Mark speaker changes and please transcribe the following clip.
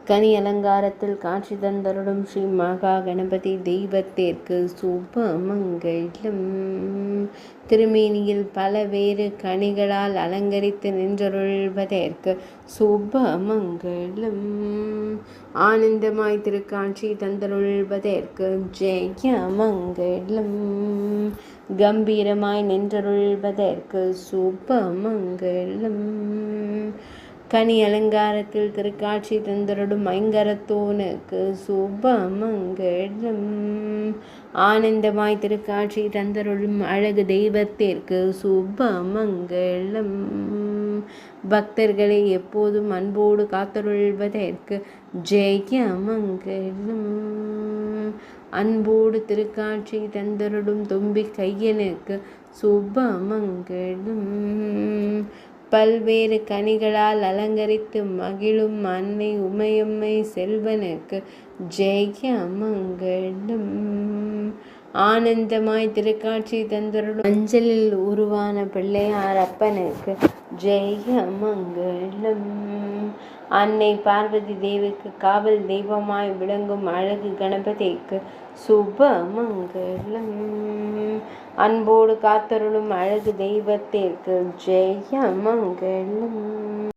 Speaker 1: கனி அலங்காரத்தில் காட்சி தந்தருளும் ஸ்ரீ மகா கணபதி தெய்வத்திற்கு சுபமங்கலம். திருமேனியில் பல வேறு கனிகளால் அலங்கரித்து நின்றருள்வதற்கு சுபமங்கலம். ஆனந்தமாய் திருக்காட்சி தந்தருள்வதற்கு ஜெயமங்கலம். கம்பீரமாய் நின்றருள்வதற்கு சுபமங்கலம். கனி அலங்காரத்தில் திருக்காட்சி தந்தருடும் ஐங்கரத்தோனுக்கு சுபமங்கலம். ஆனந்தமாய் திருக்காட்சி தந்தருளும் அழகு தெய்வத்திற்கு சுபமங்கலம். பக்தர்களை எப்போதும் அன்போடு காத்தருள்வதற்கு ஜெயமங்கலம். அன்போடு திருக்காட்சி தந்தருடும் தும்பி கையனுக்கு சுபமங்கலம். பல்வேறு கனிகளால் அலங்கரித்து மகிழும் அன்னை உமையம்மை செல்வனுக்கு ஜெயமங்கலம். ஆனந்தமாய் திருக்காட்சி தந்தருடும் அஞ்சலில் உருவான பிள்ளையார் அப்பனுக்கு ஜெயமங்கலம். அன்னை பார்வதி தேவிக்கு காவல் தெய்வமாய் விளங்கும் அழகு கணபதிக்கு சுபமங்கலம். அன்போடு காத்தருளும் அழகு தெய்வத்திற்கு ஜெயமங்கலம்.